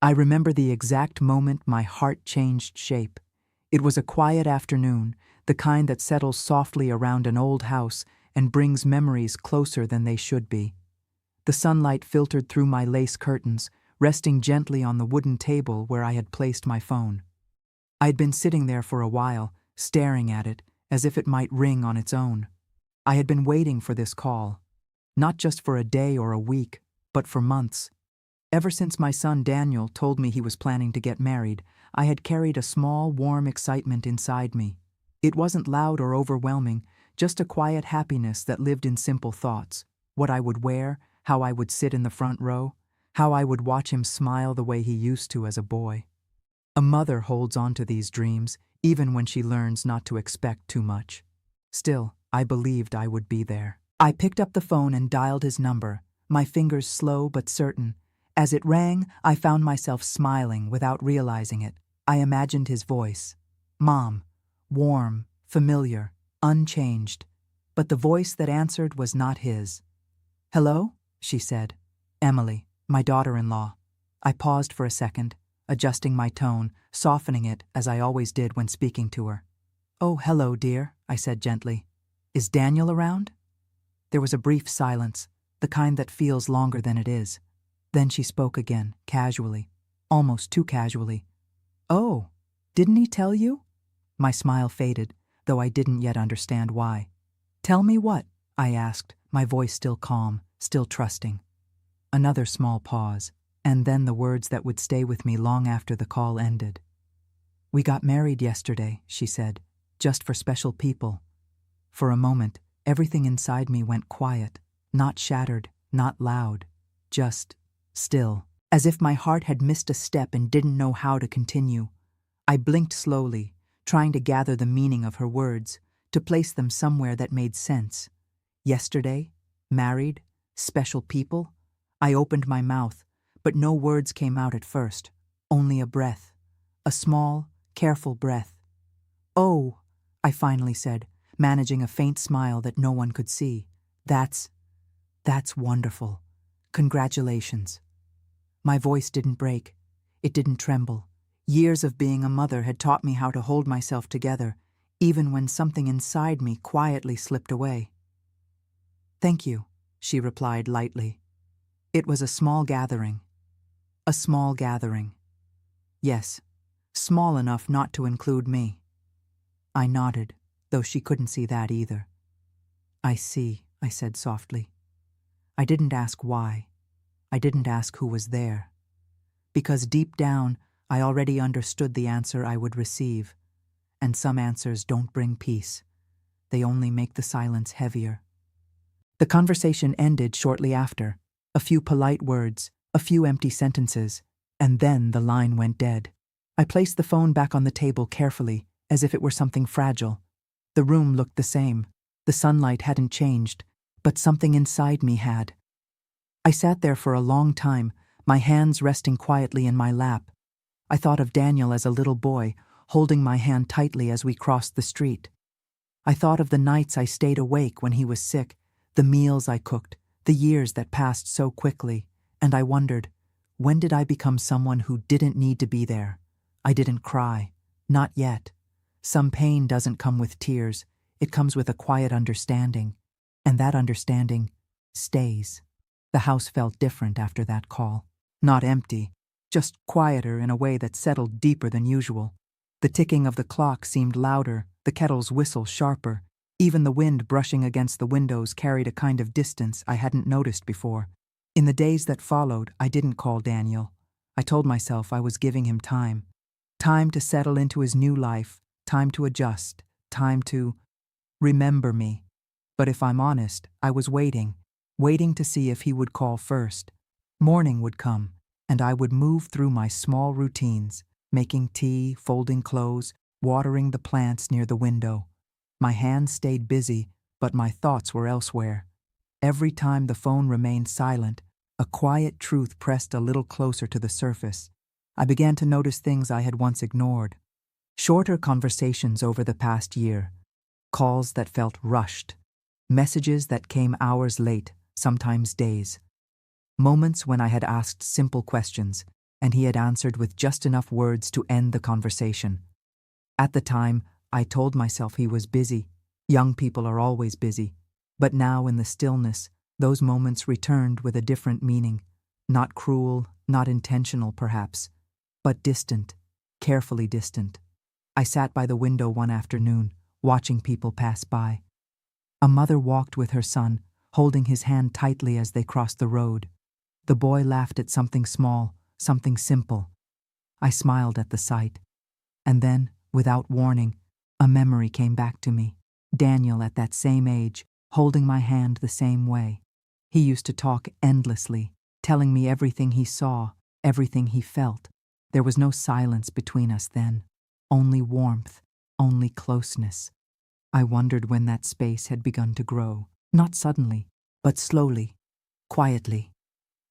I remember the exact moment my heart changed shape. It was a quiet afternoon, the kind that settles softly around an old house and brings memories closer than they should be. The sunlight filtered through my lace curtains, resting gently on the wooden table where I had placed my phone. I had been sitting there for a while, staring at it, as if it might ring on its own. I had been waiting for this call, not just for a day or a week, but for months. Ever since my son Daniel told me he was planning to get married, I had carried a small, warm excitement inside me. It wasn't loud or overwhelming, just a quiet happiness that lived in simple thoughts. What I would wear, how I would sit in the front row, how I would watch him smile the way he used to as a boy. A mother holds on to these dreams, even when she learns not to expect too much. Still, I believed I would be there. I picked up the phone and dialed his number, my fingers slow but certain. As it rang, I found myself smiling without realizing it. I imagined his voice. Mom. Warm, familiar, unchanged. But the voice that answered was not his. "Hello?" she said. "Emily, my daughter-in-law." I paused for a second, adjusting my tone, softening it as I always did when speaking to her. "Oh, hello, dear," I said gently. "Is Daniel around?" There was a brief silence, the kind that feels longer than it is. Then she spoke again, casually, almost too casually. "Oh, didn't he tell you?" My smile faded, though I didn't yet understand why. "Tell me what?" I asked, my voice still calm, still trusting. Another small pause, and then the words that would stay with me long after the call ended. "We got married yesterday," she said, "just for special people." For a moment, everything inside me went quiet, not shattered, not loud, just still, as if my heart had missed a step and didn't know how to continue. I blinked slowly, trying to gather the meaning of her words, to place them somewhere that made sense. Yesterday, married, special people. I opened my mouth, but no words came out at first, only a breath, a small, careful breath. "Oh," I finally said, managing a faint smile that no one could see. That's wonderful. Congratulations." My voice didn't break. It didn't tremble. Years of being a mother had taught me how to hold myself together, even when something inside me quietly slipped away. "Thank you," she replied lightly. It was a small gathering. A small gathering. Yes, small enough not to include me. I nodded, though she couldn't see that either. "I see," I said softly. I didn't ask why. I didn't ask who was there. Because deep down, I already understood the answer I would receive. And some answers don't bring peace. They only make the silence heavier. The conversation ended shortly after. A few polite words, a few empty sentences, and then the line went dead. I placed the phone back on the table carefully, as if it were something fragile. The room looked the same. The sunlight hadn't changed, but something inside me had. I sat there for a long time, my hands resting quietly in my lap. I thought of Daniel as a little boy, holding my hand tightly as we crossed the street. I thought of the nights I stayed awake when he was sick, the meals I cooked, the years that passed so quickly, and I wondered, when did I become someone who didn't need to be there? I didn't cry. Not yet. Some pain doesn't come with tears. It comes with a quiet understanding, and that understanding stays. The house felt different after that call. Not empty, just quieter in a way that settled deeper than usual. The ticking of the clock seemed louder, the kettle's whistle sharper. Even the wind brushing against the windows carried a kind of distance I hadn't noticed before. In the days that followed, I didn't call Daniel. I told myself I was giving him time. Time to settle into his new life, time to adjust, time to remember me. But if I'm honest, I was waiting to see if he would call first. Morning would come, and I would move through my small routines, making tea, folding clothes, watering the plants near the window. My hands stayed busy, but my thoughts were elsewhere. Every time the phone remained silent, a quiet truth pressed a little closer to the surface. I began to notice things I had once ignored. Shorter conversations over the past year, calls that felt rushed, messages that came hours late, sometimes days. Moments when I had asked simple questions, and he had answered with just enough words to end the conversation. At the time, I told myself he was busy. Young people are always busy. But now in the stillness, those moments returned with a different meaning. Not cruel, not intentional perhaps, but distant, carefully distant. I sat by the window one afternoon, watching people pass by. A mother walked with her son, holding his hand tightly as they crossed the road. The boy laughed at something small, something simple. I smiled at the sight. And then, without warning, a memory came back to me. Daniel at that same age, holding my hand the same way. He used to talk endlessly, telling me everything he saw, everything he felt. There was no silence between us then, only warmth, only closeness. I wondered when that space had begun to grow, not suddenly, but slowly, quietly,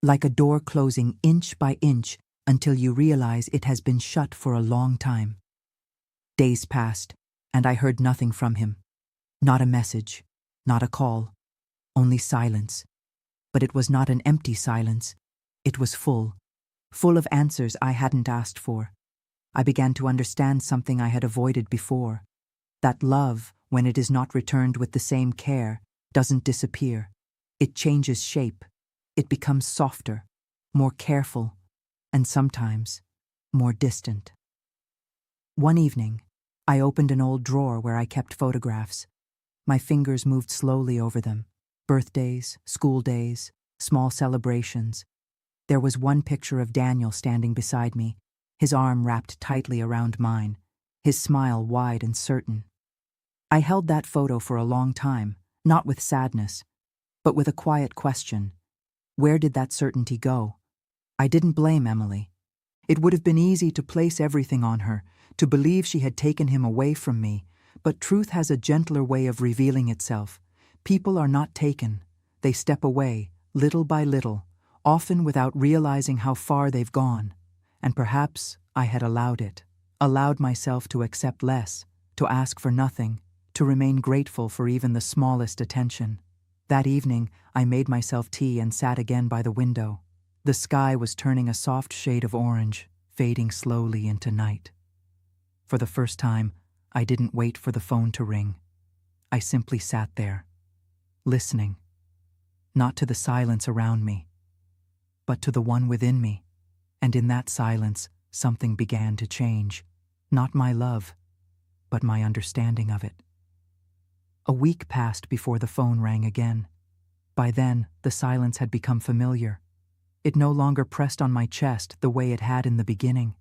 like a door closing inch by inch until you realize it has been shut for a long time. Days passed, and I heard nothing from him. Not a message, not a call, only silence. But it was not an empty silence. It was full of answers I hadn't asked for. I began to understand something I had avoided before. That love, when it is not returned with the same care, doesn't disappear. It changes shape. It becomes softer, more careful, and sometimes more distant. One evening, I opened an old drawer where I kept photographs. My fingers moved slowly over them. Birthdays, school days, small celebrations. There was one picture of Daniel standing beside me, his arm wrapped tightly around mine, his smile wide and certain. I held that photo for a long time, not with sadness, but with a quiet question. Where did that certainty go? I didn't blame Emily. It would have been easy to place everything on her, to believe she had taken him away from me, but truth has a gentler way of revealing itself. People are not taken. They step away, little by little, often without realizing how far they've gone. And perhaps I had allowed it, allowed myself to accept less, to ask for nothing, to remain grateful for even the smallest attention. That evening, I made myself tea and sat again by the window. The sky was turning a soft shade of orange, fading slowly into night. For the first time, I didn't wait for the phone to ring. I simply sat there, listening, not to the silence around me, but to the one within me. And in that silence, something began to change. Not my love, but my understanding of it. A week passed before the phone rang again. By then, the silence had become familiar. It no longer pressed on my chest the way it had in the beginning.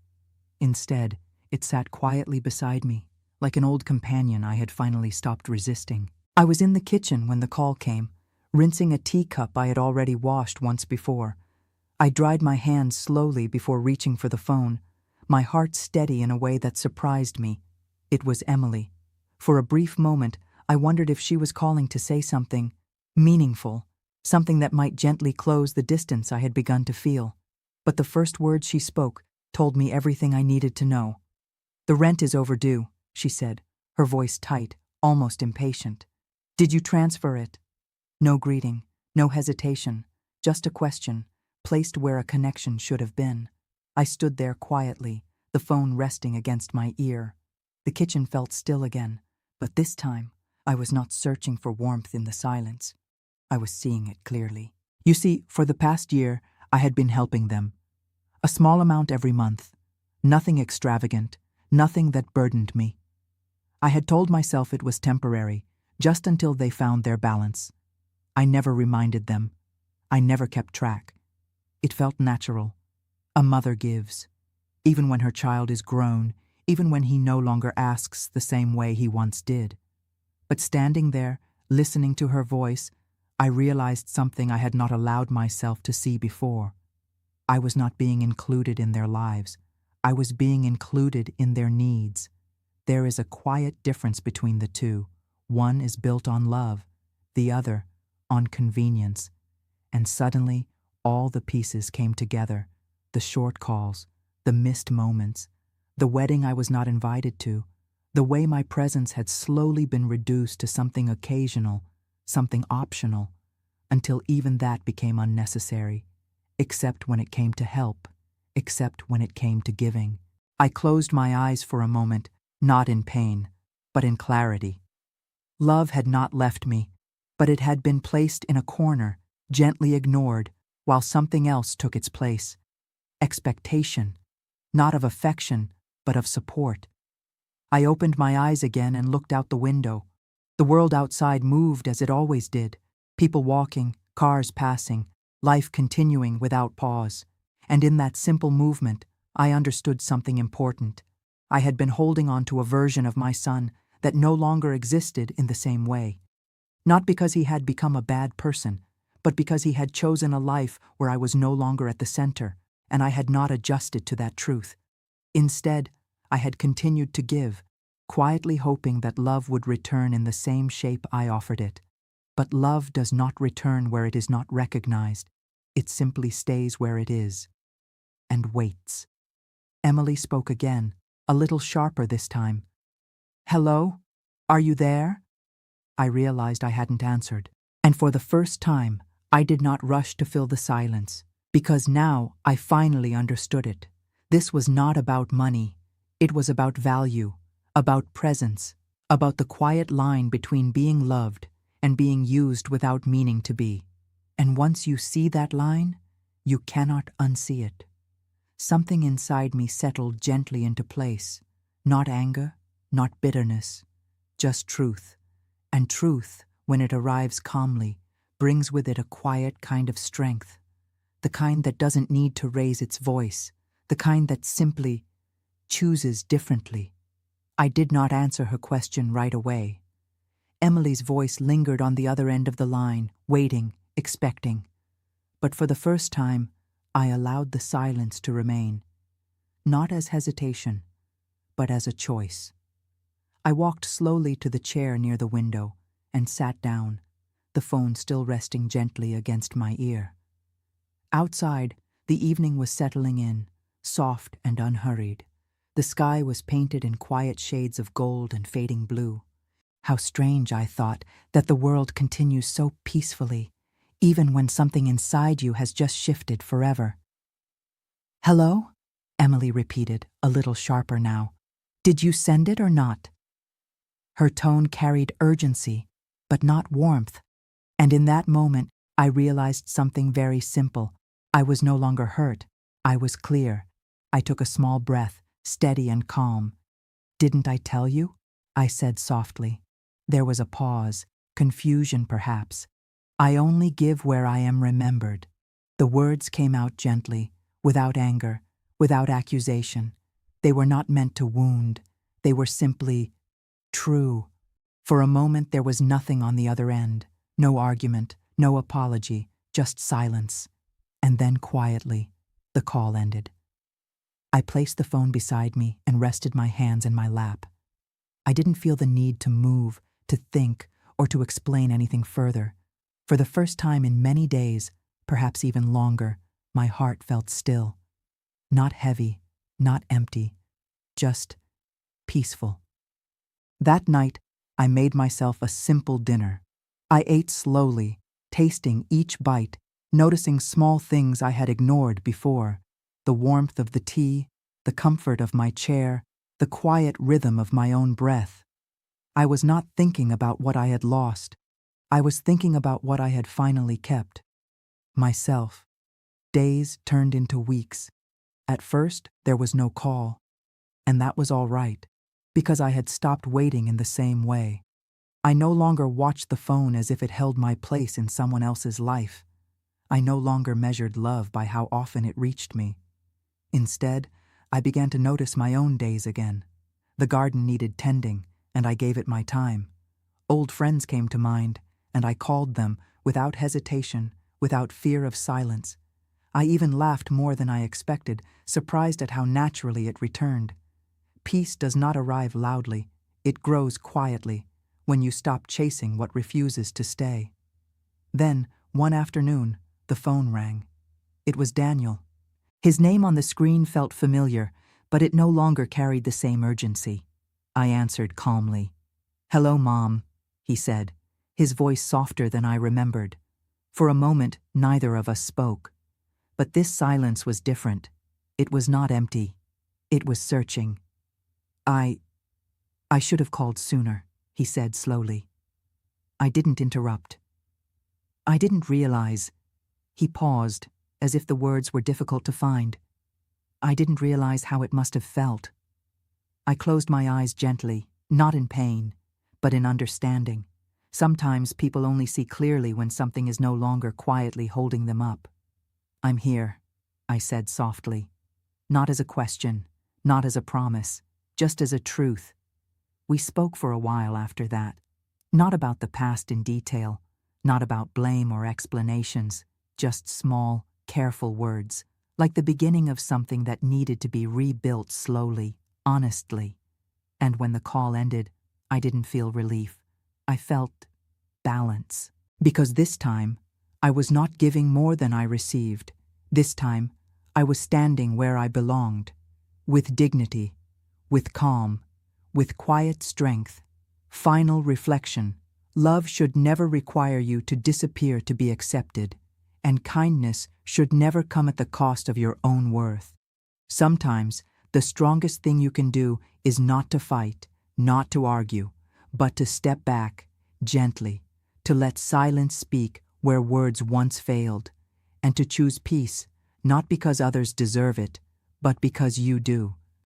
Instead, it sat quietly beside me, like an old companion I had finally stopped resisting. I was in the kitchen when the call came, rinsing a teacup I had already washed once before. I dried my hands slowly before reaching for the phone, my heart steady in a way that surprised me. It was Emily. For a brief moment, I wondered if she was calling to say something meaningful, something that might gently close the distance I had begun to feel. But the first words she spoke told me everything I needed to know. "The rent is overdue," she said, her voice tight, almost impatient. "Did you transfer it?" No greeting, no hesitation, just a question, placed where a connection should have been. I stood there quietly, the phone resting against my ear. The kitchen felt still again, but this time I was not searching for warmth in the silence. I was seeing it clearly. You see, for the past year, I had been helping them. A small amount every month. Nothing extravagant, nothing that burdened me. I had told myself it was temporary, just until they found their balance. I never reminded them. I never kept track. It felt natural. A mother gives. Even when her child is grown, even when he no longer asks the same way he once did. But standing there, listening to her voice, I realized something I had not allowed myself to see before. I was not being included in their lives. I was being included in their needs. There is a quiet difference between the two. One is built on love, the other on convenience. And suddenly, all the pieces came together. The short calls, the missed moments, the wedding I was not invited to, the way my presence had slowly been reduced to something occasional, something optional, until even that became unnecessary, except when it came to help, except when it came to giving. I closed my eyes for a moment, not in pain, but in clarity. Love had not left me, but it had been placed in a corner, gently ignored, while something else took its place. Expectation, not of affection, but of support. I opened my eyes again and looked out the window. The world outside moved as it always did, people walking, cars passing, life continuing without pause. And in that simple movement, I understood something important. I had been holding on to a version of my son that no longer existed in the same way. Not because he had become a bad person, but because he had chosen a life where I was no longer at the center, and I had not adjusted to that truth. Instead, I had continued to give, quietly hoping that love would return in the same shape I offered it. But love does not return where it is not recognized. It simply stays where it is and waits. Emily spoke again, a little sharper this time. "Hello? Are you there?" I realized I hadn't answered, and for the first time, I did not rush to fill the silence, because now I finally understood it. This was not about money. It was about value, about presence, about the quiet line between being loved and being used without meaning to be. And once you see that line, you cannot unsee it. Something inside me settled gently into place. Not anger, not bitterness, just truth. And truth, when it arrives calmly, brings with it a quiet kind of strength. The kind that doesn't need to raise its voice. The kind that simply chooses differently. I did not answer her question right away. Emily's voice lingered on the other end of the line, waiting, expecting. But for the first time, I allowed the silence to remain, not as hesitation, but as a choice. I walked slowly to the chair near the window and sat down, the phone still resting gently against my ear. Outside, the evening was settling in, soft and unhurried. The sky was painted in quiet shades of gold and fading blue. How strange, I thought, that the world continues so peacefully, even when something inside you has just shifted forever. "Hello?" Emily repeated, a little sharper now. "Did you send it or not?" Her tone carried urgency, but not warmth. And in that moment, I realized something very simple. I was no longer hurt. I was clear. I took a small breath, steady and calm. "Didn't I tell you?" I said softly. There was a pause, confusion perhaps. "I only give where I am remembered." The words came out gently, without anger, without accusation. They were not meant to wound. They were simply true. For a moment there was nothing on the other end. No argument, no apology, just silence. And then quietly, the call ended. I placed the phone beside me and rested my hands in my lap. I didn't feel the need to move, to think, or to explain anything further. For the first time in many days, perhaps even longer, my heart felt still. Not heavy, not empty, just peaceful. That night, I made myself a simple dinner. I ate slowly, tasting each bite, noticing small things I had ignored before. The warmth of the tea, the comfort of my chair, the quiet rhythm of my own breath. I was not thinking about what I had lost. I was thinking about what I had finally kept. Myself. Days turned into weeks. At first, there was no call. And that was all right, because I had stopped waiting in the same way. I no longer watched the phone as if it held my place in someone else's life. I no longer measured love by how often it reached me. Instead, I began to notice my own days again. The garden needed tending, and I gave it my time. Old friends came to mind, and I called them without hesitation, without fear of silence. I even laughed more than I expected, surprised at how naturally it returned. Peace does not arrive loudly. It grows quietly, when you stop chasing what refuses to stay. Then, one afternoon, the phone rang. It was Daniel. His name on the screen felt familiar, but it no longer carried the same urgency. I answered calmly. "Hello, Mom," he said, his voice softer than I remembered. For a moment, neither of us spoke. But this silence was different. It was not empty. It was searching. I should have called sooner, he said slowly. I didn't interrupt. I didn't realize. He paused, as if the words were difficult to find. I didn't realize how it must have felt. I closed my eyes gently, not in pain, but in understanding. Sometimes people only see clearly when something is no longer quietly holding them up. I'm here, I said softly. Not as a question, not as a promise, just as a truth. We spoke for a while after that. Not about the past in detail, not about blame or explanations, just small, careful words, like the beginning of something that needed to be rebuilt slowly, honestly. And when the call ended, I didn't feel relief. I felt balance. Because this time, I was not giving more than I received. This time, I was standing where I belonged, with dignity, with calm, with quiet strength. Final reflection. Love should never require you to disappear to be accepted, and kindness should never come at the cost of your own worth. Sometimes, the strongest thing you can do is not to fight, not to argue, but to step back, gently, to let silence speak where words once failed, and to choose peace, not because others deserve it, but because you do.